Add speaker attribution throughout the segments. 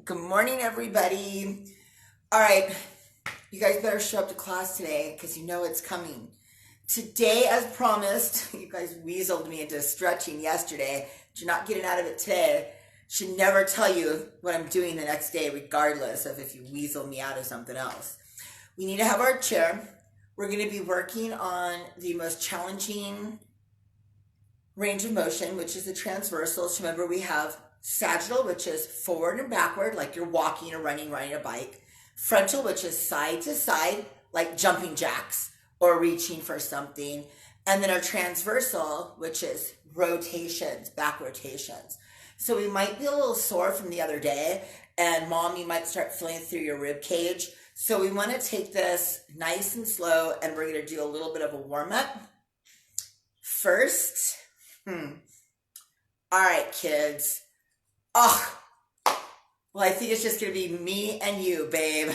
Speaker 1: Good morning, everybody. All right, you guys better show up to class today because you know it's coming. Today, as promised, you guys weaseled me into stretching yesterday, but you're not getting out of it today. Should never tell you what I'm doing the next day, regardless of if you weasel me out of something else. We need to have our chair. We're going to be working on the most challenging range of motion, which is the transversals. Remember, we have sagittal, which is forward and backward, like you're walking or running, riding a bike. Frontal, which is side to side, like jumping jacks or reaching for something. And then our transversal, which is rotations, back rotations. So we might be a little sore from the other day, and Mom, you might start feeling it through your rib cage. So we want to take this nice and slow, and we're going to do a little bit of a warm-up. First, all right, kids. Oh, well, I think it's just going to be me and you, babe.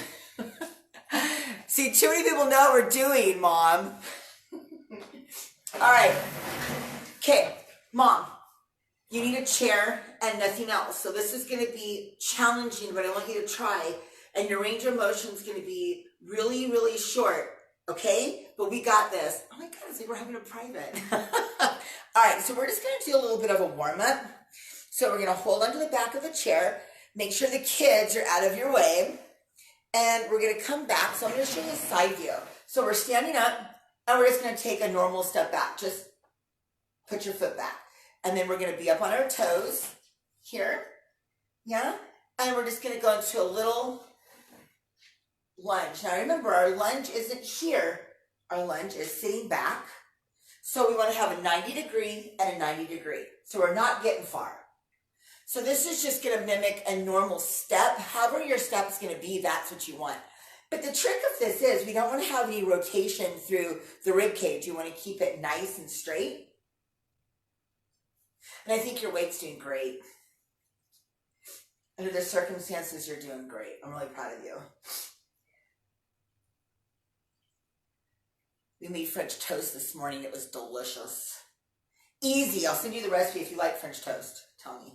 Speaker 1: See, too many people know what we're doing, Mom. All right. Okay, Mom, you need a chair and nothing else. So this is going to be challenging, but I want you to try. And your range of motion is going to be really, really short, okay? But we got this. Oh my God, it's like we're having a private. All right, so we're just going to do a little bit of a warm-up. So we're going to hold onto the back of the chair, make sure the kids are out of your way, and we're going to come back. So I'm going to show you a side view. So we're standing up, and we're just going to take a normal step back. Just put your foot back. And then we're going to be up on our toes here, yeah? And we're just going to go into a little lunge. Now remember, our lunge isn't here. Our lunge is sitting back. So we want to have a 90 degree and a 90 degree. So we're not getting far. So this is just going to mimic a normal step. However your step is going to be, that's what you want. But the trick of this is we don't want to have any rotation through the rib cage. You want to keep it nice and straight. And I think your weight's doing great. Under the circumstances, you're doing great. I'm really proud of you. We made French toast this morning. It was delicious. Easy. I'll send you the recipe if you like French toast. Tell me.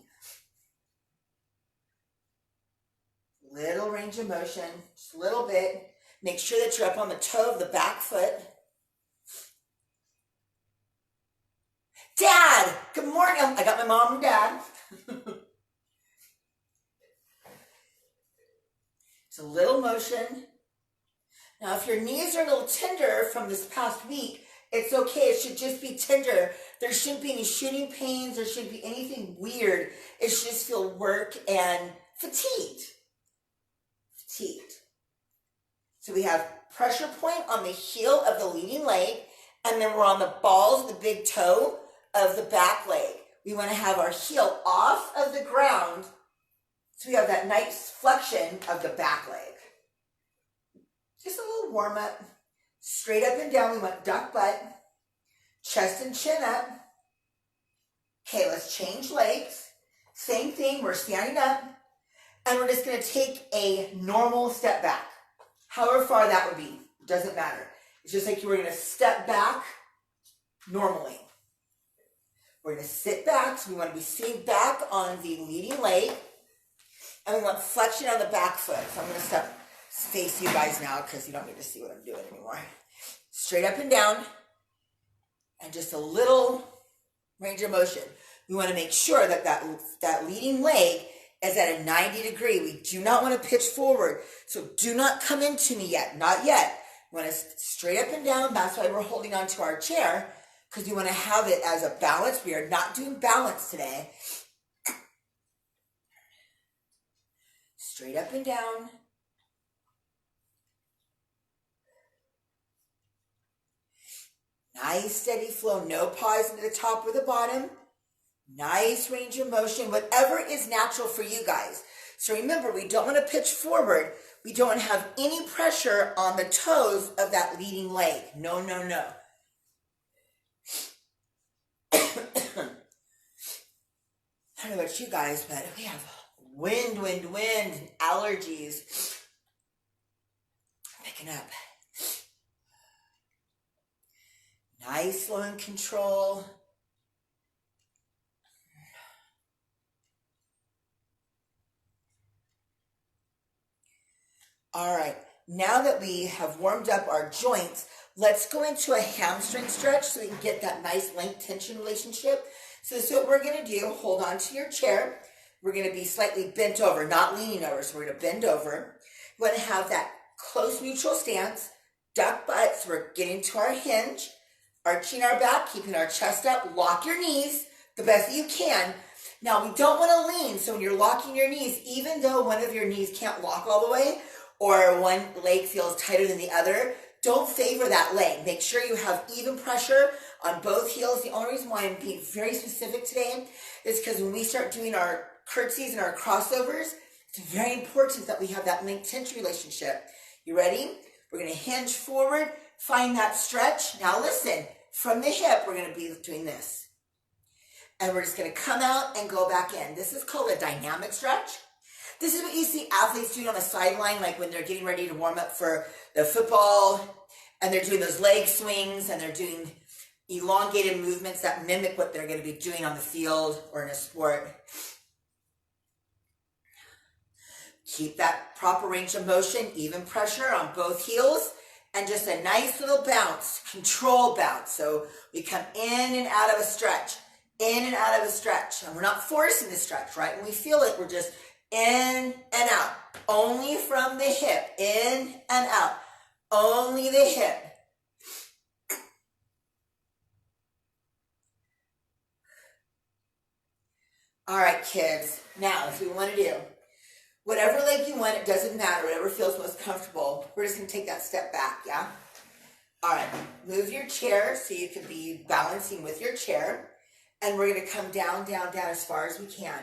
Speaker 1: Little range of motion, just a little bit. Make sure that you're up on the toe of the back foot. Dad, good morning. I got my mom and dad. It's a little motion. Now, if your knees are a little tender from this past week, it's okay. It should just be tender. There shouldn't be any shooting pains. There shouldn't be anything weird. It should just feel work and fatigued. So we have pressure point on the heel of the leading leg, and then we're on the balls of the big toe of the back leg. We want to have our heel off of the ground so we have that nice flexion of the back leg. Just a little warm up. Straight up and down. We want duck butt. Chest and chin up. Okay, let's change legs. Same thing. We're standing up. And we're just going to take a normal step back. However far that would be. Doesn't matter. It's just like you were going to step back normally. We're going to sit back. So we want to be sitting back on the leading leg. And we want flexion on the back foot. So I'm going to face you guys now because you don't need to see what I'm doing anymore. Straight up and down. And just a little range of motion. We want to make sure that that leading leg is at a 90 degree. We do not want to pitch forward. So do not come into me yet. Not yet. We want to straight up and down. That's why we're holding on to our chair, because we want to have it as a balance. We are not doing balance today. Straight up and down. Nice steady flow. No pause into the top or the bottom. Nice range of motion, whatever is natural for you guys. So remember, we don't want to pitch forward. We don't have any pressure on the toes of that leading leg. No, no, no. I don't know about you guys, but we have wind, allergies picking up. Nice, slow and control. All right, now that we have warmed up our joints, let's go into a hamstring stretch so we can get that nice length tension relationship. So this is what we're gonna do. Hold on to your chair. We're gonna be slightly bent over, not leaning over, so we're gonna bend over. We're gonna have that close neutral stance, duck butt, so we're getting to our hinge, arching our back, keeping our chest up, lock your knees the best that you can. Now, we don't wanna lean, so when you're locking your knees, even though one of your knees can't lock all the way, or one leg feels tighter than the other, don't favor that leg. Make sure you have even pressure on both heels. The only reason why I'm being very specific today is because when we start doing our curtsies and our crossovers, it's very important that we have that length tension relationship. You ready? We're gonna hinge forward, find that stretch. Now listen, from the hip, we're gonna be doing this. And we're just gonna come out and go back in. This is called a dynamic stretch. This is what you see athletes doing on the sideline, like when they're getting ready to warm up for the football, and they're doing those leg swings, and they're doing elongated movements that mimic what they're going to be doing on the field or in a sport. Keep that proper range of motion, even pressure on both heels, and just a nice little bounce, control bounce. So we come in and out of a stretch, in and out of a stretch, and we're not forcing the stretch, right? When we feel it, we're just in and out, only from the hip, in and out, only the hip. All right, kids, now if we want to do whatever leg you want, it doesn't matter, whatever feels most comfortable, we're just going to take that step back, yeah? All right, move your chair so you can be balancing with your chair, and we're going to come down, down, down as far as we can.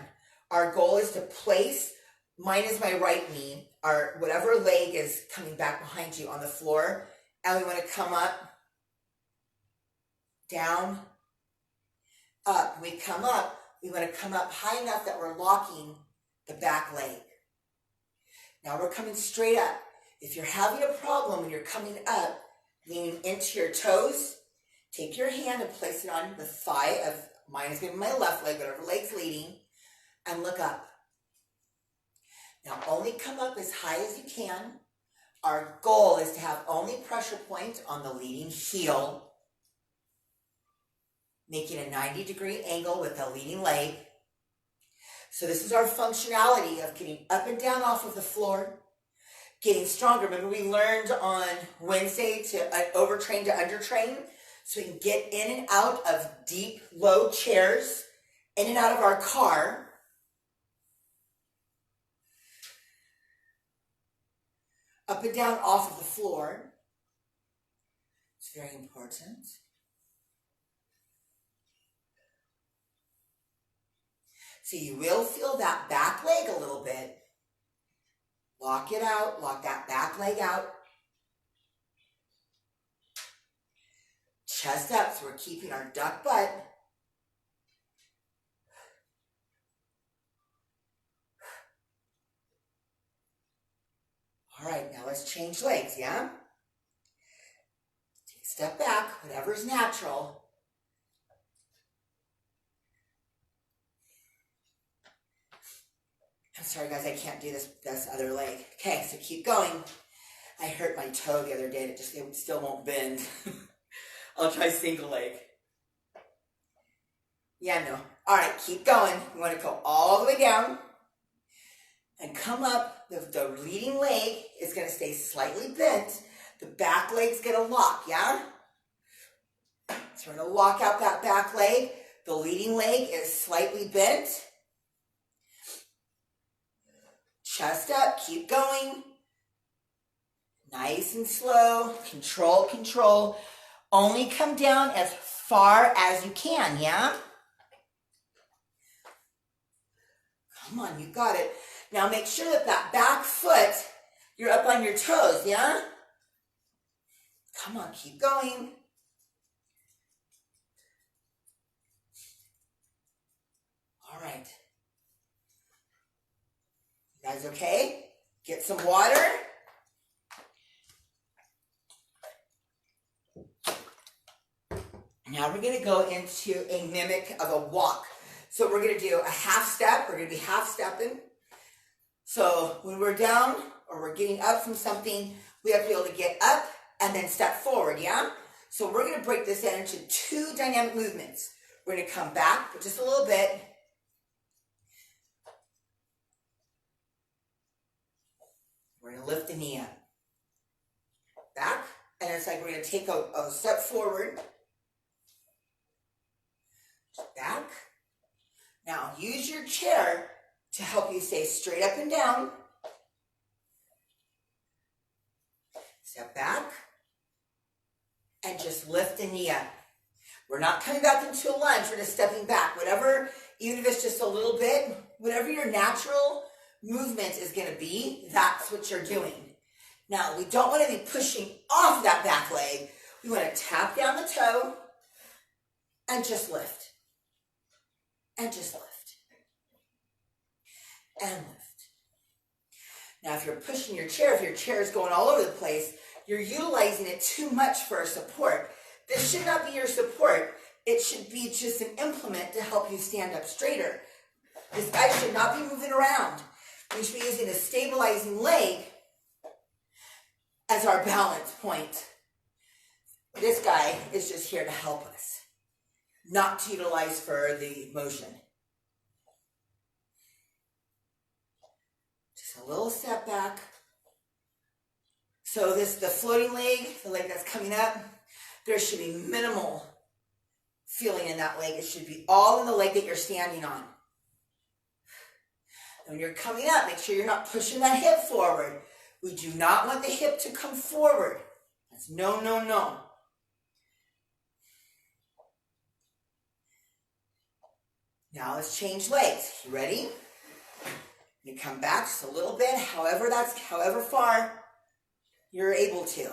Speaker 1: Our goal is to place, mine is my right knee, our whatever leg is coming back behind you on the floor, and we want to come up, down, up. When we come up, we want to come up high enough that we're locking the back leg. Now we're coming straight up. If you're having a problem when you're coming up, leaning into your toes, take your hand and place it on the thigh of, mine is going to be my left leg, whatever leg's leading, and look up. Now only come up as high as you can. Our goal is to have only pressure point on the leading heel, making a 90-degree angle with the leading leg. So this is our functionality of getting up and down off of the floor, getting stronger. Remember we learned on Wednesday to overtrain to undertrain, so we can get in and out of deep, low chairs, in and out of our car. Up and down off of the floor. It's very important. So you will feel that back leg a little bit. Lock it out, lock that back leg out. Chest up, so we're keeping our duck butt. All right, now let's change legs, yeah? Take a step back, whatever's natural. I'm sorry guys, I can't do this other leg. Okay, so keep going. I hurt my toe the other day and it still won't bend. I'll try single leg. Yeah, no. All right, keep going. We want to go all the way down and come up. The leading leg is going to stay slightly bent. The back leg's going to lock, yeah? So we're going to lock out that back leg. The leading leg is slightly bent. Chest up, keep going. Nice and slow. Control, control. Only come down as far as you can, yeah? Come on, you got it. Now make sure that that back foot, you're up on your toes, yeah? Come on, keep going. All right. You guys okay? Get some water. Now we're going to go into a mimic of a walk. So we're going to do a half step. We're going to be half stepping. So when we're down or we're getting up from something, we have to be able to get up and then step forward, yeah? So we're going to break this down into 2 dynamic movements. We're going to come back for just a little bit. We're going to lift the knee up. Back, and it's like we're going to take a step forward. Back. Now use your chair to help you stay straight up and down. Step back. And just lift the knee up. We're not coming back into a lunge, we're just stepping back. Whatever, even if it's just a little bit, whatever your natural movement is going to be, that's what you're doing. Now, we don't want to be pushing off that back leg. We want to tap down the toe and just lift. And just lift. And lift. Now, if you're pushing your chair, if your chair is going all over the place, you're utilizing it too much for support. This should not be your support. It should be just an implement to help you stand up straighter. This guy should not be moving around. We should be using a stabilizing leg as our balance point. This guy is just here to help us, not to utilize for the motion. Just a little step back. So the floating leg, the leg that's coming up, there should be minimal feeling in that leg. It should be all in the leg that you're standing on. And when you're coming up, make sure you're not pushing that hip forward. We do not want the hip to come forward. That's no, no, no. Now let's change legs. You ready? You come back just a little bit, however far you're able to.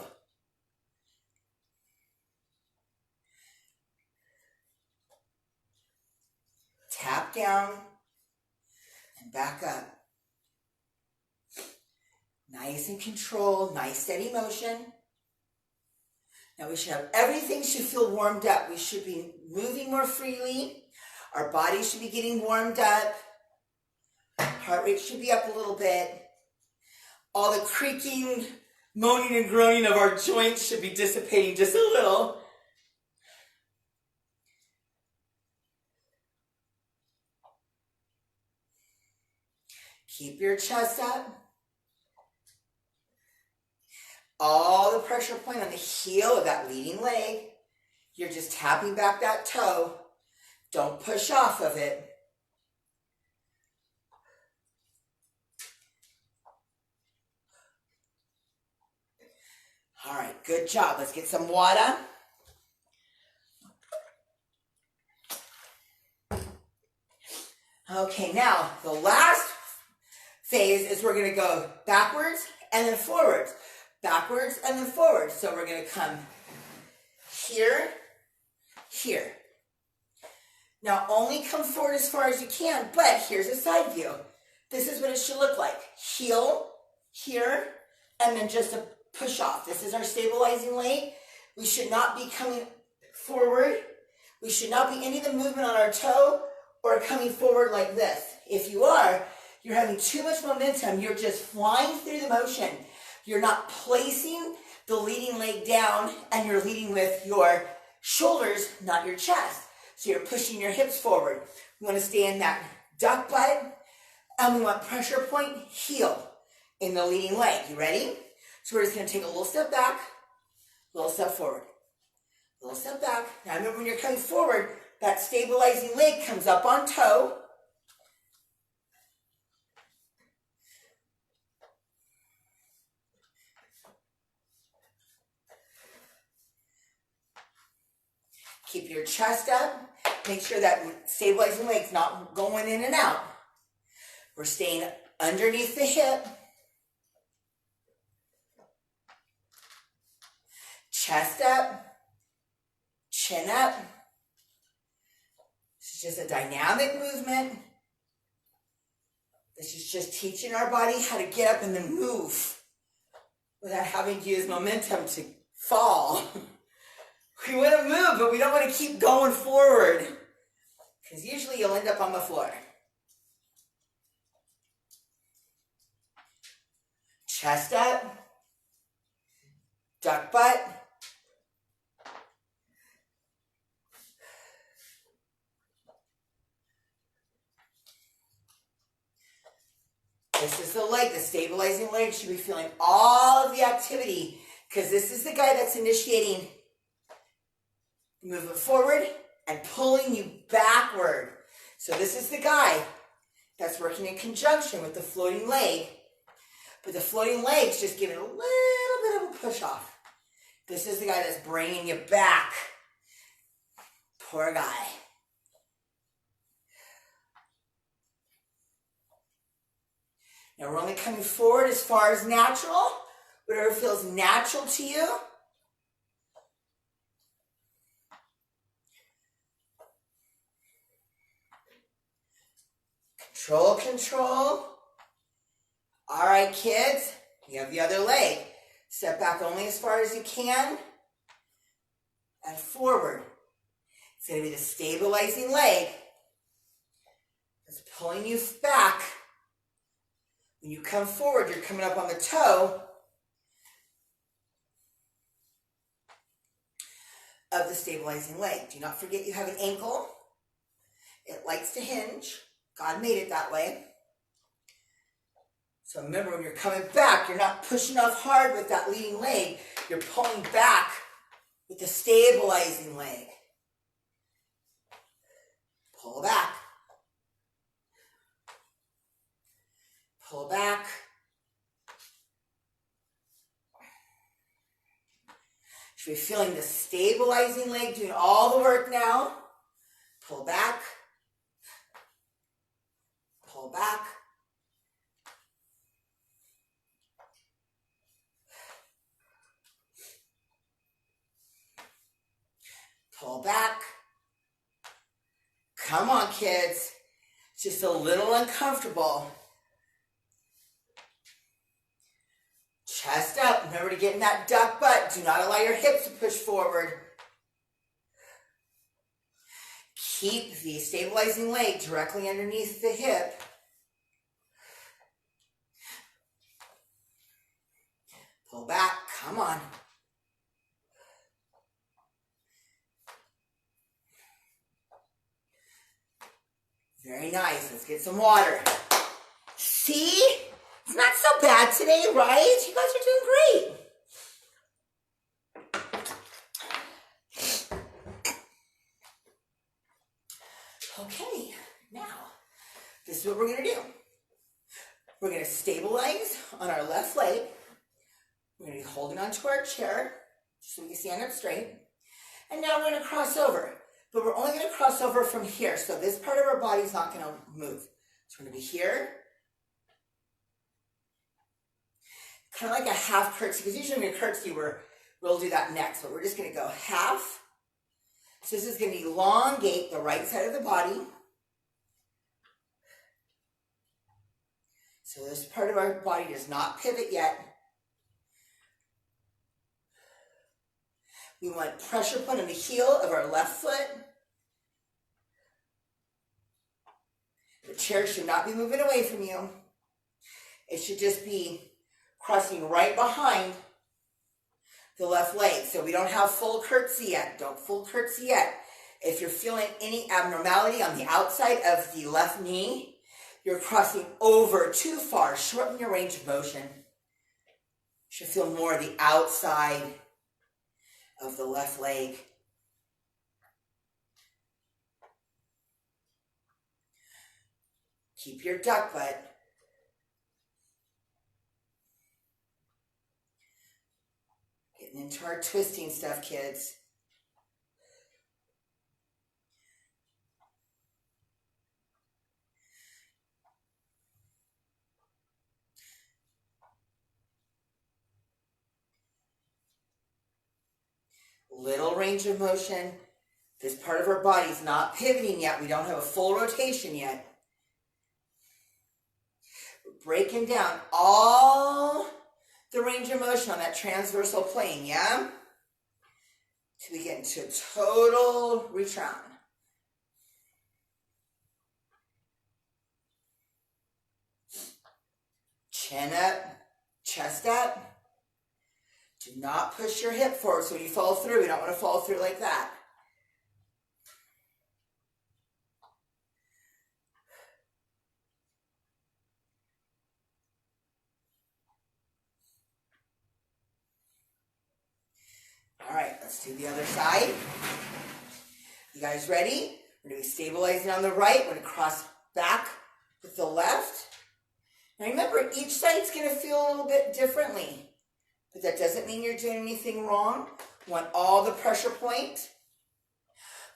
Speaker 1: Tap down and back up. Nice and controlled, nice steady motion. Now everything should feel warmed up. We should be moving more freely. Our body should be getting warmed up. Heart rate should be up a little bit. All the creaking, moaning and groaning of our joints should be dissipating just a little. Keep your chest up. All the pressure point on the heel of that leading leg. You're just tapping back that toe. Don't push off of it. All right, good job. Let's get some water. Okay, now the last phase is we're going to go backwards and then forwards. Backwards and then forwards. So we're going to come here, here. Now only come forward as far as you can, but here's a side view. This is what it should look like. Heel, here, and then just a push off. This is our stabilizing leg. We should not be coming forward. We should not be any of the movement on our toe or coming forward like this. If you are, you're having too much momentum. You're just flying through the motion. You're not placing the leading leg down, and you're leading with your shoulders, not your chest. So you're pushing your hips forward. We want to stay in that duck butt, and we want pressure point heel in the leading leg. You ready? So we're just going to take a little step back, a little step forward, a little step back. Now remember, when you're coming forward, that stabilizing leg comes up on toe. Keep your chest up. Make sure that stabilizing leg's not going in and out. We're staying underneath the hip. Chest up. Chin up. This is just a dynamic movement. This is just teaching our body how to get up and then move without having to use momentum to fall. We want to move, but we don't want to keep going forward, because usually you'll end up on the floor. Chest up, duck butt. This is the leg, the stabilizing leg. Should be feeling all of the activity because this is the guy that's initiating the movement forward and pulling you backward. So this is the guy that's working in conjunction with the floating leg, but the floating leg's just giving a little bit of a push off. This is the guy that's bringing you back. Poor guy. Now we're only coming forward as far as natural, whatever feels natural to you. Control, control. All right, kids, you have the other leg. Step back only as far as you can and forward. It's going to be the stabilizing leg that's pulling you back. When you come forward, you're coming up on the toe of the stabilizing leg. Do not forget you have an ankle. It likes to hinge. God made it that way. So remember, when you're coming back, you're not pushing off hard with that leading leg. You're pulling back with the stabilizing leg. Pull back. Pull back. Should be feeling the stabilizing leg doing all the work now. Pull back. Pull back. Pull back. Come on, kids. It's just a little uncomfortable. Chest up. Remember to get in that duck butt. Do not allow your hips to push forward. Keep the stabilizing leg directly underneath the hip. Pull back. Come on. Very nice. Let's get some water. See? It's not so bad today, right? You guys are doing great. Okay, now, this is what we're going to do. We're going to stabilize on our left leg. We're going to be holding onto our chair so we can stand up straight. And now we're going to cross over. But we're only going to cross over from here. So this part of our body is not going to move. So we're going to be here. Kind of like a half curtsy. Because usually when we curtsy, we'll do that next. But we're just going to go half. So this is going to elongate the right side of the body. So this part of our body does not pivot yet. We want pressure put on the heel of our left foot. The chair should not be moving away from you. It should just be crossing right behind the left leg. So we don't have full curtsy yet. Don't full curtsy yet. If you're feeling any abnormality on the outside of the left knee, you're crossing over too far. Shorten your range of motion. You should feel more the outside of the left leg. Keep your duck butt. Getting into our twisting stuff, kids. Little range of motion. This part of our body is not pivoting yet. We don't have a full rotation yet. We're breaking down all the range of motion on that transversal plane, yeah? Till we get into a total reach round. Chin up, chest up. Do not push your hip forward. So when you fall through, you don't want to fall through like that. All right, let's do the other side. You guys ready? We're going to be stabilizing on the right. We're going to cross back with the left. Now remember, each side's going to feel a little bit differently. But that doesn't mean you're doing anything wrong. We want all the pressure point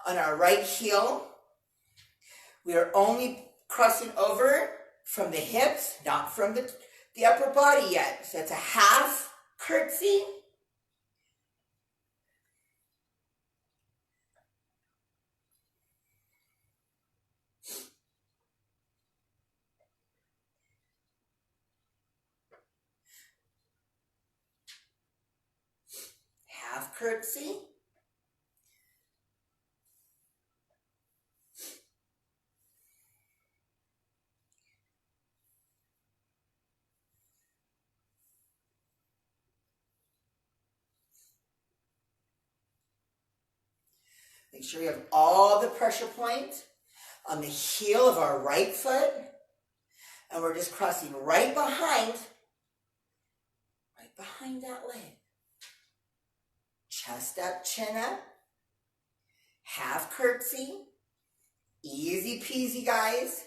Speaker 1: on our right heel. We are only crossing over from the hips, not from the upper body yet. So it's a half curtsy. Half curtsy. Make sure you have all the pressure point on the heel of our right foot. And we're just crossing right behind that leg. Chest up, chin up. Half curtsy. Easy peasy, guys.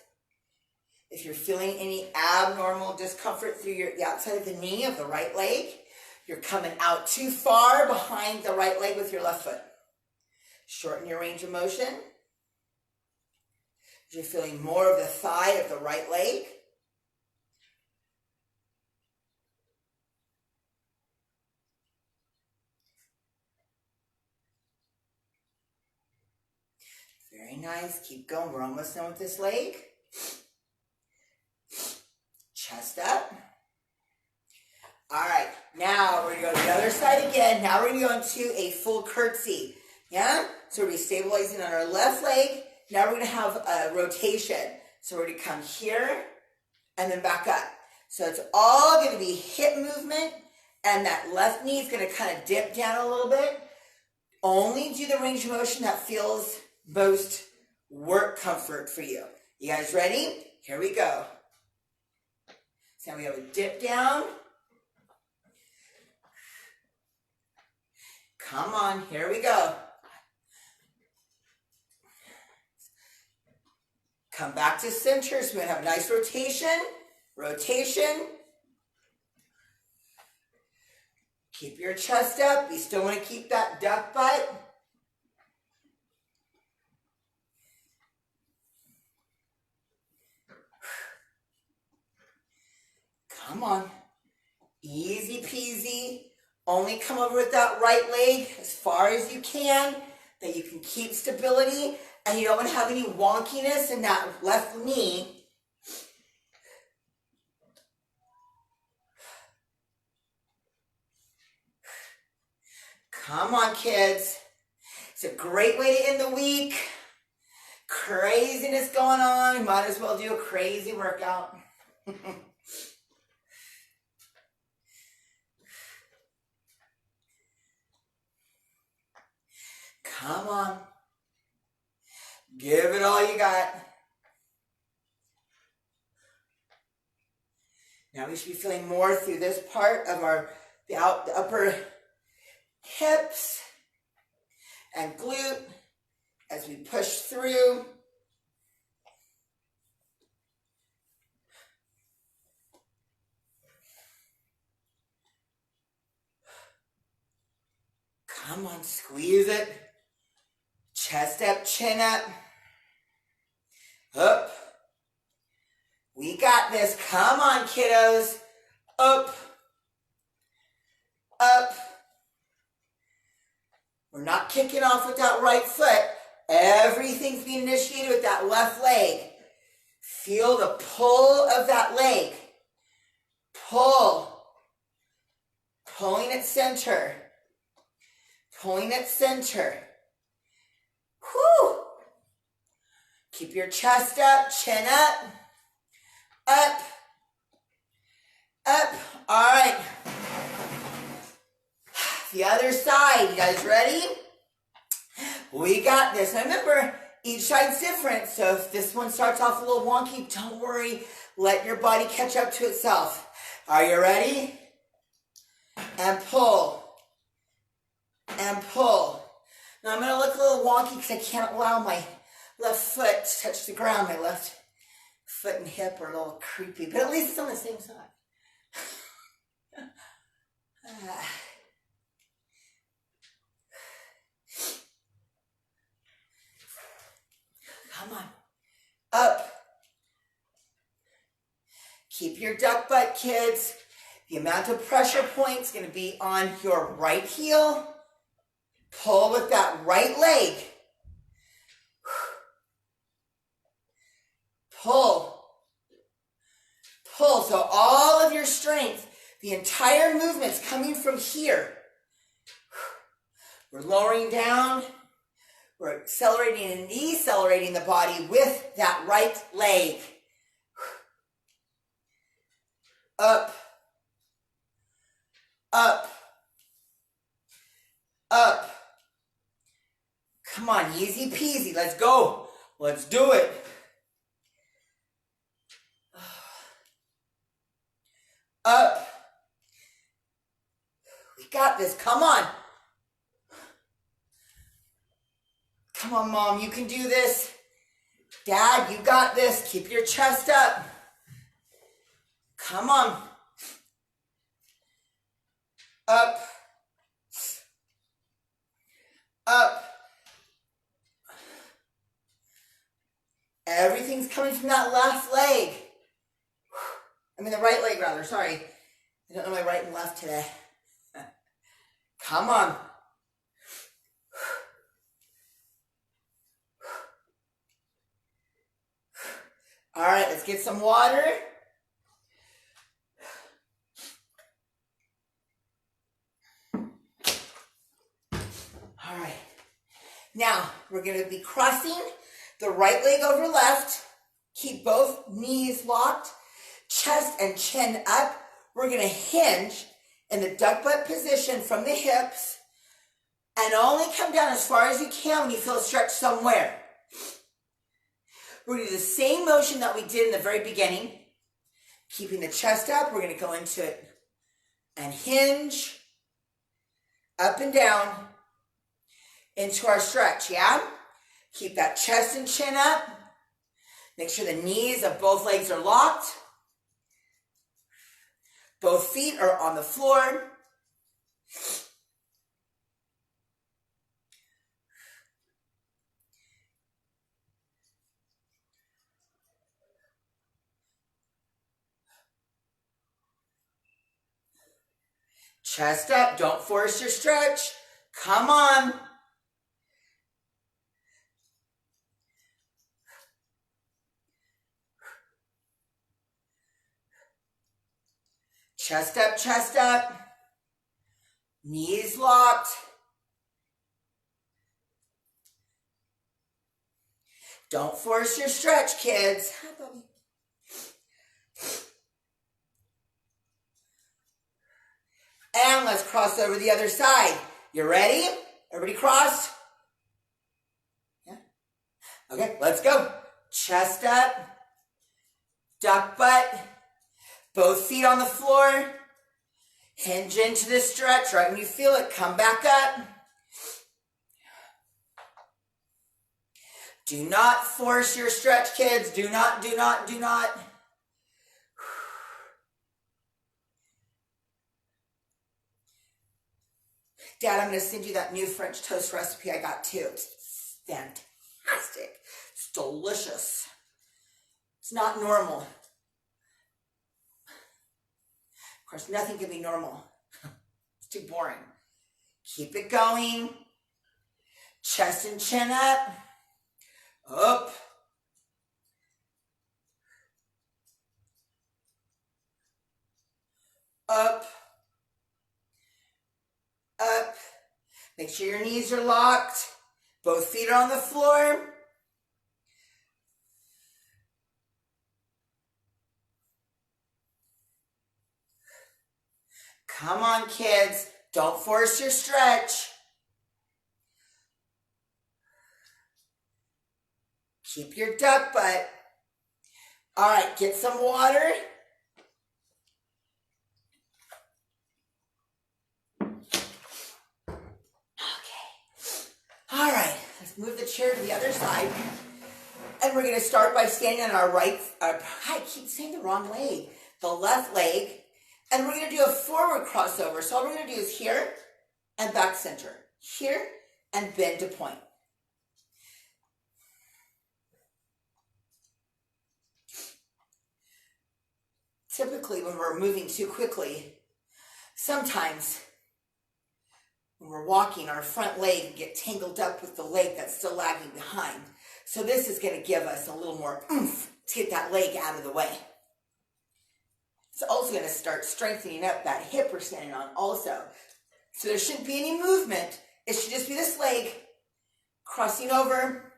Speaker 1: If you're feeling any abnormal discomfort through the outside of the knee of the right leg, you're coming out too far behind the right leg with your left foot. Shorten your range of motion. You're feeling more of the thigh of the right leg. Very nice. Keep going. We're almost done with this leg. Chest up. All right. Now we're going to go to the other side again. Now we're going to go into a full curtsy. Yeah? So we're going to be stabilizing on our left leg. Now we're going to have a rotation. So we're going to come here and then back up. So it's all going to be hip movement, and that left knee is going to kind of dip down a little bit. Only do the range of motion that feels most work comfort for you. You guys ready? Here we go. So now we have a dip down. Come on, here we go. Come back to center. So we're going to have a nice rotation. Rotation. Keep your chest up. You still want to keep that duck butt. Come on. Easy peasy. Only come over with that right leg as far as you can, that you can keep stability, and you don't want to have any wonkiness in that left knee. Come on, kids. It's a great way to end the week. Craziness going on. You might as well do a crazy workout. Come on. Give it all you got. Now we should be feeling more through this part of the upper hips and glute as we push through. Come on, squeeze it. Chest up, chin up. Up. We got this. Come on, kiddos. Up. Up. We're not kicking off with that right foot. Everything's being initiated with that left leg. Feel the pull of that leg. Pull. Pulling at center. Pulling at center. Whew. Keep your chest up, chin up. Up. Up. All right. The other side. You guys ready? We got this. Now remember, each side's different, so if this one starts off a little wonky, don't worry. Let your body catch up to itself. Are you ready? And pull. And pull. Now I'm going to look a little wonky because I can't allow my left foot to touch the ground. My left foot and hip are a little creepy, but at least it's on the same side. Come on. Up. Keep your duck butt, kids. The amount of pressure point is going to be on your right heel. Pull with that right leg. Pull. Pull. So all of your strength, the entire movement's coming from here. We're lowering down. We're accelerating and decelerating the body with that right leg. Up. Up. Up. Come on, easy peasy. Let's go. Let's do it. Up. We got this. Come on. Come on, Mom. You can do this. Dad, you got this. Keep your chest up. Come on. Up. Up. Everything's coming from that left leg. I mean the right leg rather, sorry. I don't know my right and left today. Come on. All right, let's get some water. All right. Now, we're going to be crossing the right leg over left. Keep both knees locked. Chest and chin up. We're going to hinge in the duck butt position from the hips and only come down as far as you can when you feel a stretch somewhere. We're going to do the same motion that we did in the very beginning. Keeping the chest up, we're going to go into it and hinge up and down into our stretch, yeah? Keep that chest and chin up. Make sure the knees of both legs are locked. Both feet are on the floor. Chest up, don't force your stretch. Come on. Chest up, chest up. Knees locked. Don't force your stretch, kids. Hi, Bobby. And let's cross over the other side. You ready? Everybody cross? Yeah? Okay, let's go. Chest up. Duck butt. Both feet on the floor. Hinge into the stretch. Right when you feel it, come back up. Do not force your stretch, kids. Do not, do not, do not. Dad, I'm going to send you that new French toast recipe I got too. It's fantastic. It's delicious. It's not normal. Of course, nothing can be normal. It's too boring. Keep it going. Chest and chin up. Up. Up. Up. Make sure your knees are locked. Both feet are on the floor. Come on, kids. Don't force your stretch. Keep your duck butt. All right, get some water. Okay. All right, let's move the chair to the other side. And we're going to start by standing on our right, I keep saying the wrong leg, the left leg. And we're going to do a forward crossover. So all we're going to do is here and back center. Here and bend to point. Typically, when we're moving too quickly, sometimes when we're walking, our front leg can get tangled up with the leg that's still lagging behind. So this is going to give us a little more oomph to get that leg out of the way. It's also going to start strengthening up that hip we're standing on also. So there shouldn't be any movement. It should just be this leg crossing over,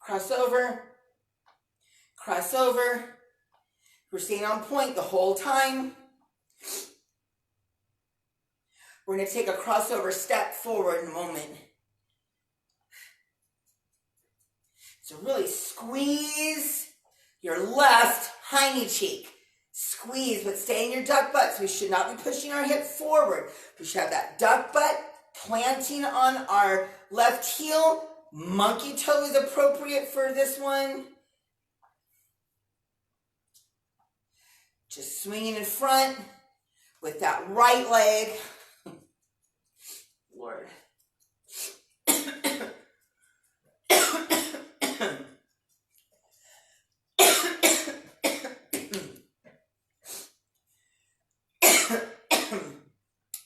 Speaker 1: cross over, cross over. We're staying on point the whole time. We're going to take a crossover step forward in a moment. So really squeeze your left hiney cheek. Squeeze, but stay in your duck butt. So we should not be pushing our hip forward. We should have that duck butt planting on our left heel. Monkey toe is appropriate for this one. Just swinging in front with that right leg. Lord.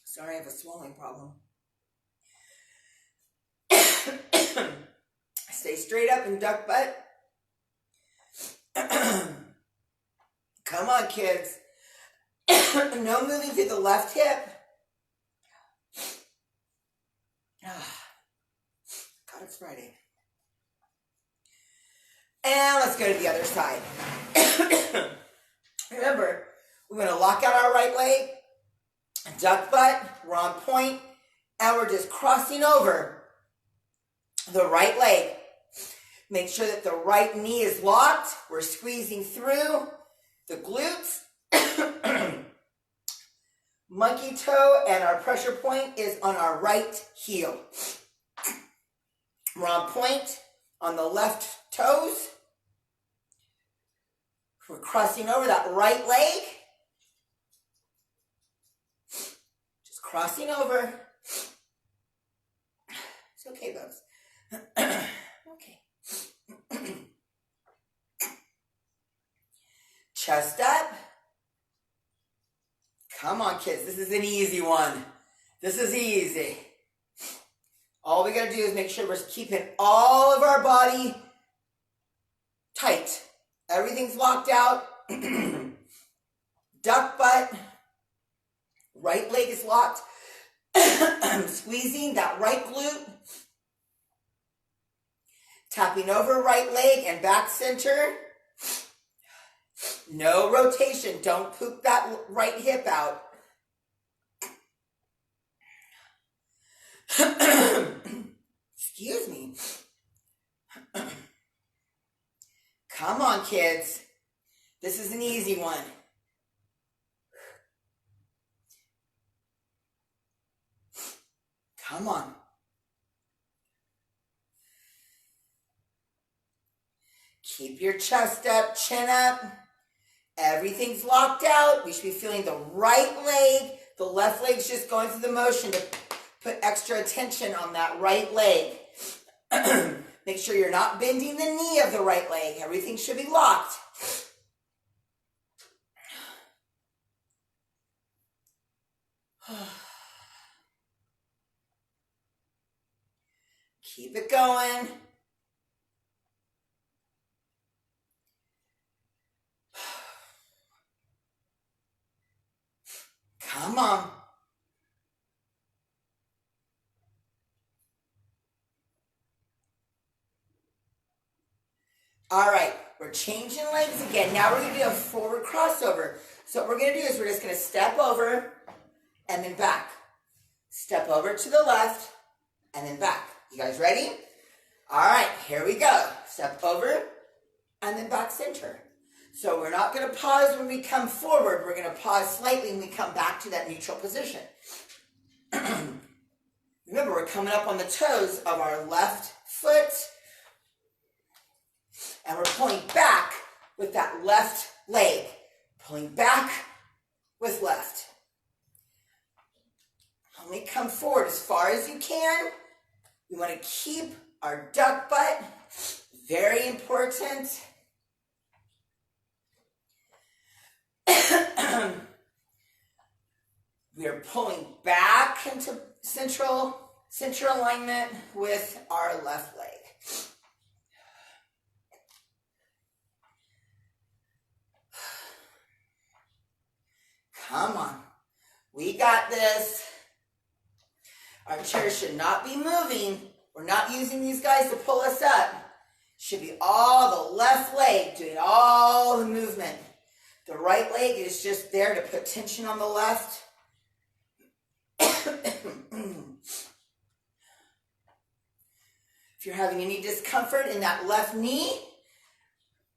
Speaker 1: Sorry, I have a swallowing problem. Stay straight up and duck butt. Come on, kids. No moving through the left hip. God, it's Friday. And let's go to the other side. Remember, we're going to lock out our right leg, duck butt, we're on point, and we're just crossing over the right leg. Make sure that the right knee is locked. We're squeezing through the glutes. Monkey toe, and our pressure point is on our right heel. We're on point on the left toes. We're crossing over that right leg. Just crossing over. It's okay, Bubs. Okay. Chest up. Come on, kids. This is an easy one. This is easy. All we got to do is make sure we're keeping all of our body tight. Everything's locked out. Duck butt. Right leg is locked. Squeezing that right glute. Tapping over right leg and back center. No rotation. Don't poop that right hip out. Excuse me. Come on, kids. This is an easy one. Come on. Keep your chest up, chin up. Everything's locked out. We should be feeling the right leg. The left leg's just going through the motion to put extra attention on that right leg. Make sure you're not bending the knee of the right leg. Everything should be locked. Keep it going. Come on. All right, we're changing legs again. Now we're going to do a forward crossover. So what we're going to do is we're just going to step over and then back. Step over to the left, and then back. You guys ready? All right, here we go. Step over, and then back center. So we're not going to pause when we come forward. We're going to pause slightly when we come back to that neutral position. Remember, we're coming up on the toes of our left foot, and we're pulling back with that left leg. Pulling back with left. Only come forward as far as you can. We want to keep our duck butt. Very important. We are pulling back into central alignment with our left leg. Come on. We got this. Our chair should not be moving. We're not using these guys to pull us up. Should be all the left leg doing all the movement. The right leg is just there to put tension on the left. If you're having any discomfort in that left knee,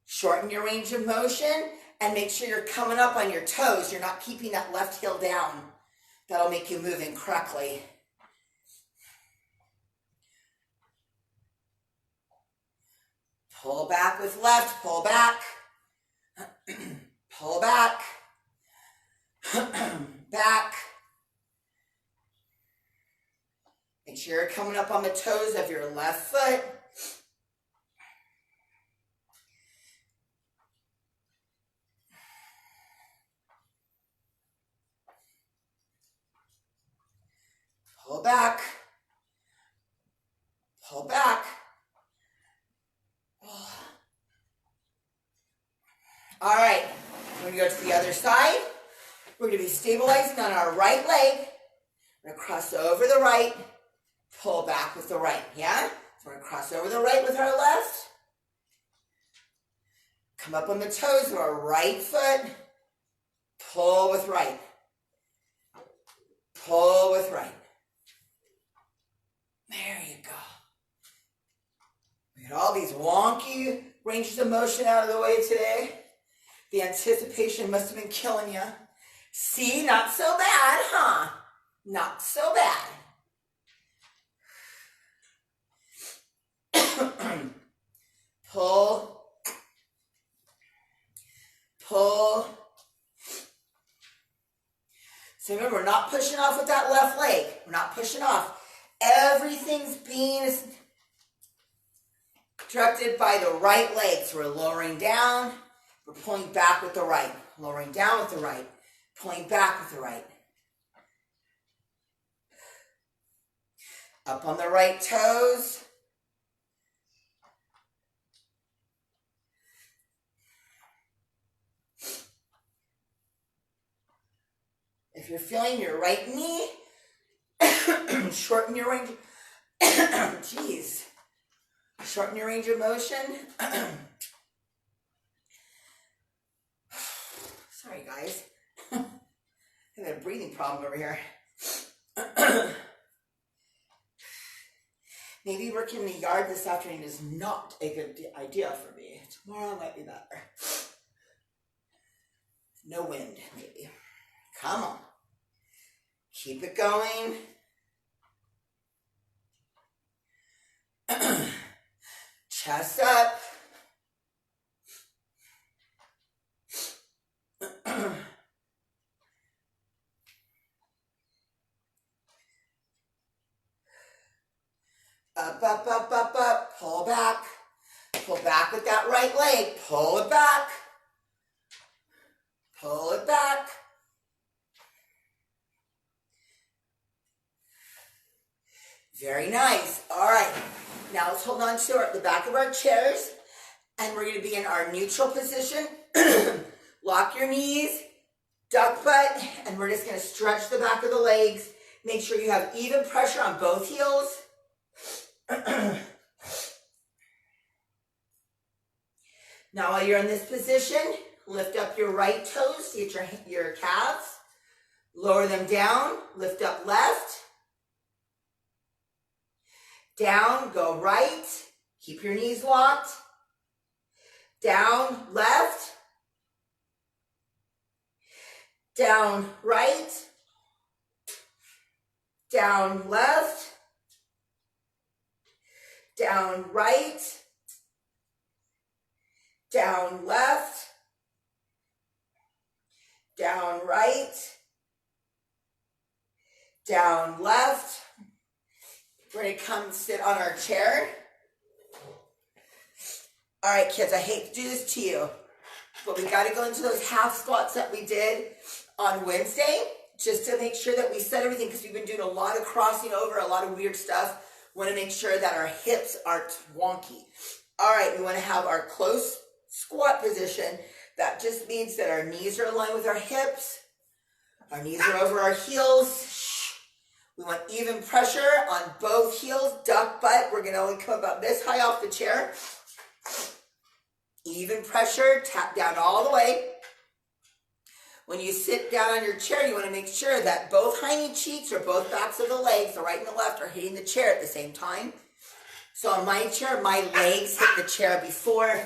Speaker 1: shorten your range of motion and make sure you're coming up on your toes. You're not keeping that left heel down. That'll make you move incorrectly. Pull back with left, pull back. Pull back. Back. Make sure you're coming up on the toes of your left foot. Pull back. Pull back. All right, we're going to go to the other side. We're going to be stabilizing on our right leg. We're going to cross over the right, pull back with the right, yeah? So we're going to cross over the right with our left. Come up on the toes of our right foot, pull with right. Pull with right. There you go. We got all these wonky ranges of motion out of the way today. The anticipation must have been killing you. See, not so bad, huh? Not so bad. Pull. Pull. So remember, we're not pushing off with that left leg. We're not pushing off. Everything's being directed by the right leg. So we're lowering down. We're pulling back with the right. Lowering down with the right. Pulling back with the right. Up on the right toes. If you're feeling your right knee, shorten your range. Jeez. Shorten your range of motion. Sorry, guys. I have a breathing problem over here. Maybe working in the yard this afternoon is not a good idea for me. Tomorrow might be better. No wind, maybe. Come on. Keep it going. Chest up. Up, up, up, up, up. Pull back. Pull back with that right leg. Pull it back. Pull it back. Very nice. All right. Now let's hold on to the back of our chairs. And we're going to be in our neutral position. Lock your knees. Duck butt. And we're just going to stretch the back of the legs. Make sure you have even pressure on both heels. Now while you're in this position, lift up your right toes, get your calves. Lower them down, lift up left. Down, go right. Keep your knees locked. Down, left. Down, right. Down, left. Down, right. Down, left. Down, right. Down, left. We're going to come sit on our chair. All right, kids, I hate to do this to you, but we got to go into those half squats that we did on Wednesday, just to make sure that we set everything, because we've been doing a lot of crossing over, a lot of weird stuff. We want to make sure that our hips aren't wonky. All right, we want to have our close squat position. That just means that our knees are aligned with our hips. Our knees are over our heels. We want even pressure on both heels, duck butt. We're going to only come about this high off the chair. Even pressure, tap down all the way. When you sit down on your chair, you want to make sure that both hiney cheeks or both backs of the legs, the right and the left, are hitting the chair at the same time. So on my chair, my legs hit the chair before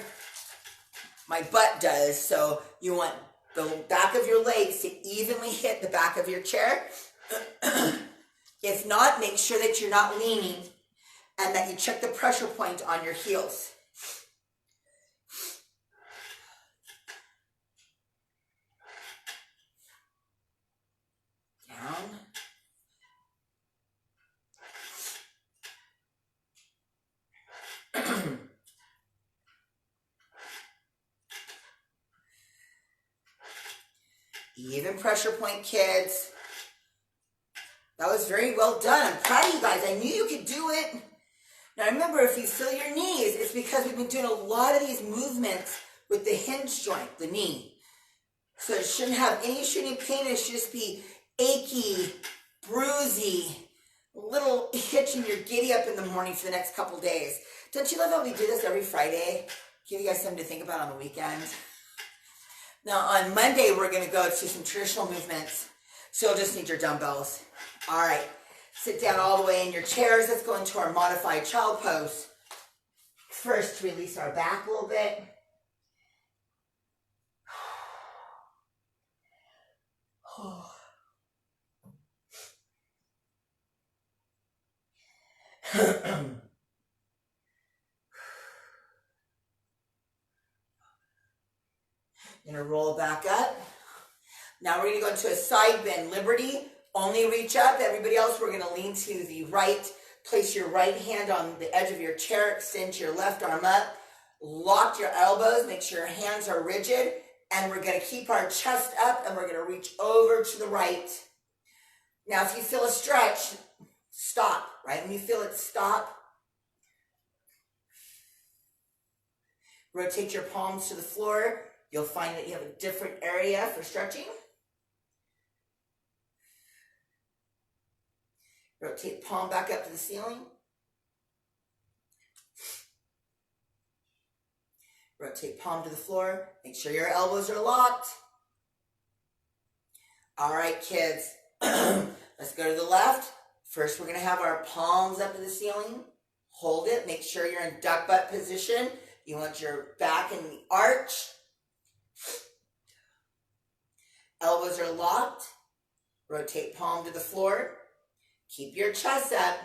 Speaker 1: my butt does. So you want the back of your legs to evenly hit the back of your chair. If not, make sure that you're not leaning and that you check the pressure point on your heels. Down. Even pressure point, kids. That was very well done. I'm proud of you guys. I knew you could do it. Now remember, if you feel your knees, it's because we've been doing a lot of these movements with the hinge joint, the knee. So it shouldn't have any shooting pain. It should just be achy, bruisey, a little hitch and you're giddy up in the morning for the next couple days. Don't you love how we do this every Friday? Give you guys something to think about on the weekend. Now on Monday, we're going to go to some traditional movements. So you'll just need your dumbbells. All right, sit down all the way in your chairs. Let's go into our modified child pose. First, release our back a little bit. Gonna roll back up. Now we're gonna go into a side bend, Liberty. Only reach up. Everybody else, we're gonna lean to the right. Place your right hand on the edge of your chair. Extend your left arm up. Lock your elbows. Make sure your hands are rigid. And we're gonna keep our chest up and we're gonna reach over to the right. Now, if you feel a stretch, stop, right? When you feel it, stop. Rotate your palms to the floor. You'll find that you have a different area for stretching. Rotate palm back up to the ceiling. Rotate palm to the floor. Make sure your elbows are locked. All right, kids. Let's go to the left. First, we're going to have our palms up to the ceiling. Hold it. Make sure you're in duck butt position. You want your back in the arch. Elbows are locked. Rotate palm to the floor. Keep your chest up.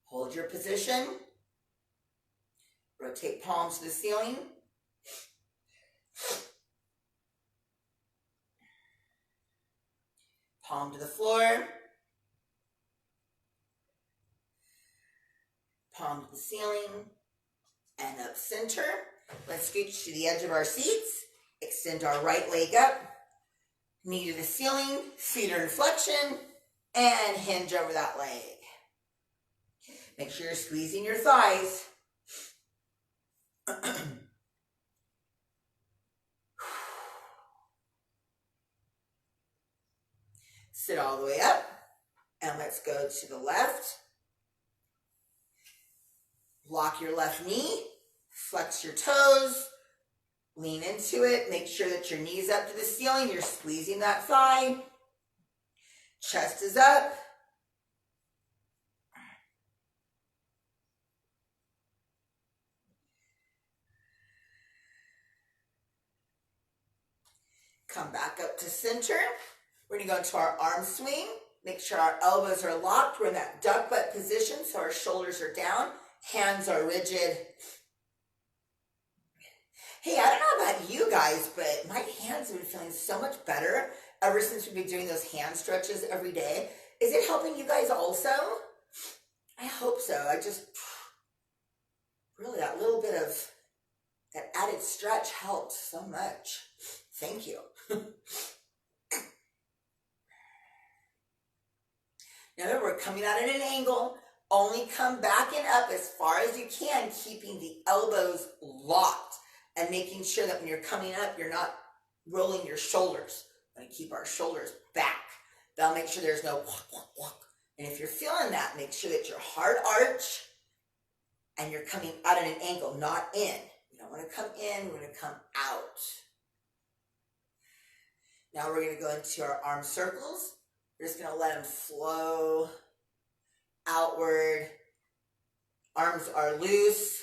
Speaker 1: Hold your position. Rotate palms to the ceiling. Palm to the floor. Palm to the ceiling. And up center. Let's scooch to the edge of our seats. Extend our right leg up. Knee to the ceiling. Feet are in flexion. And hinge over that leg. Make sure you're squeezing your thighs. Sit all the way up. And let's go to the left. Lock your left knee. Flex your toes. Lean into it. Make sure that your knee's up to the ceiling. You're squeezing that thigh. Chest is up. Come back up to center. We're going to go into our arm swing. Make sure our elbows are locked. We're in that duck butt position, so our shoulders are down. Hands are rigid. Hey, I don't know about you guys, but my hands have been feeling so much better ever since we've been doing those hand stretches every day. Is it helping you guys also? I hope so. I just, really, that little bit of that added stretch helped so much. Thank you. Now that we're coming out at an angle, only come back and up as far as you can, keeping the elbows locked and making sure that when you're coming up, you're not rolling your shoulders. We're going to keep our shoulders back. That'll make sure there's no walk, walk, walk. And if you're feeling that, make sure that your hard arch and you're coming out at an angle, not in. You don't want to come in, we're going to come out. Now we're going to go into our arm circles. We're just going to let them flow outward. Arms are loose.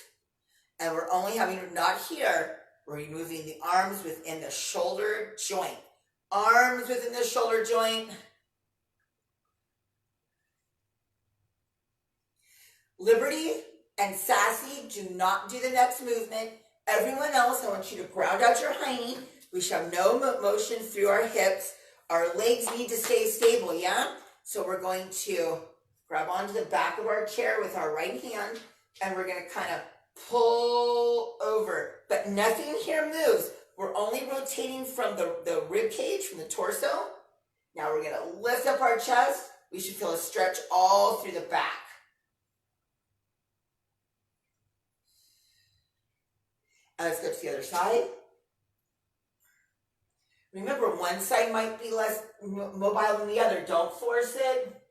Speaker 1: And we're only having, not here, we're removing the arms within the shoulder joint. Arms within the shoulder joint. Liberty and Sassy do not do the next movement. Everyone else, I want you to ground out your hiney. We should have no motion through our hips. Our legs need to stay stable, yeah? So we're going to grab onto the back of our chair with our right hand, and we're going to kind of pull over. But nothing here moves. We're only rotating from the rib cage, from the torso. Now we're going to lift up our chest. We should feel a stretch all through the back. And let's go to the other side. Remember, one side might be less mobile than the other. Don't force it.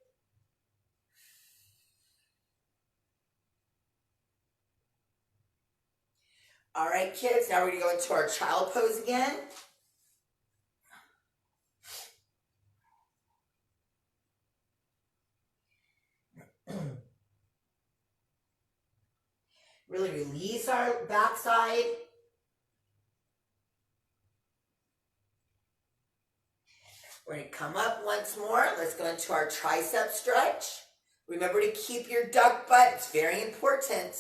Speaker 1: All right, kids, now we're going to go into our child pose again. Really release our backside. We're going to come up once more. Let's go into our tricep stretch. Remember to keep your duck butt. It's very important.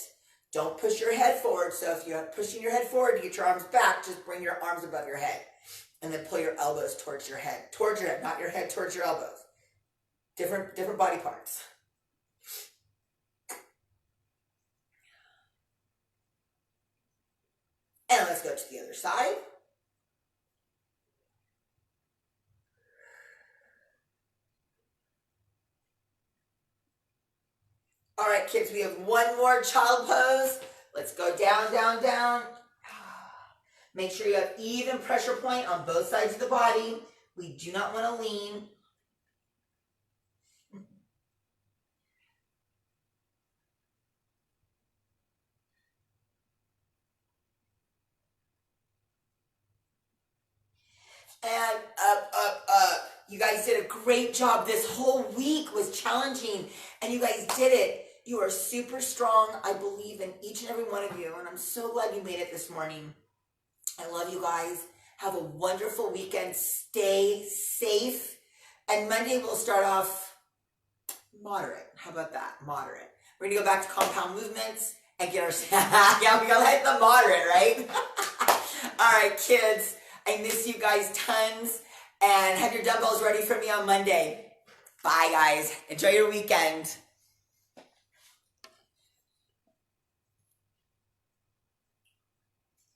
Speaker 1: Don't push your head forward. So if you're pushing your head forward to get your arms back, just bring your arms above your head. And then pull your elbows towards your head. Towards your head, not your head towards your elbows. Different body parts. And let's go to the other side. All right, kids, we have one more child pose. Let's go down, down, down. Make sure you have even pressure point on both sides of the body. We do not want to lean. And up, up, up. You guys did a great job. This whole week was challenging, and you guys did it. You are super strong. I believe in each and every one of you, and I'm so glad you made it this morning. I love you guys. Have a wonderful weekend. Stay safe. And Monday we'll start off moderate. How about that? Moderate. We're going to go back to compound movements and get our... yeah, we got to hit the moderate, right? All right, kids. I miss you guys tons. And have your dumbbells ready for me on Monday. Bye, guys. Enjoy your weekend.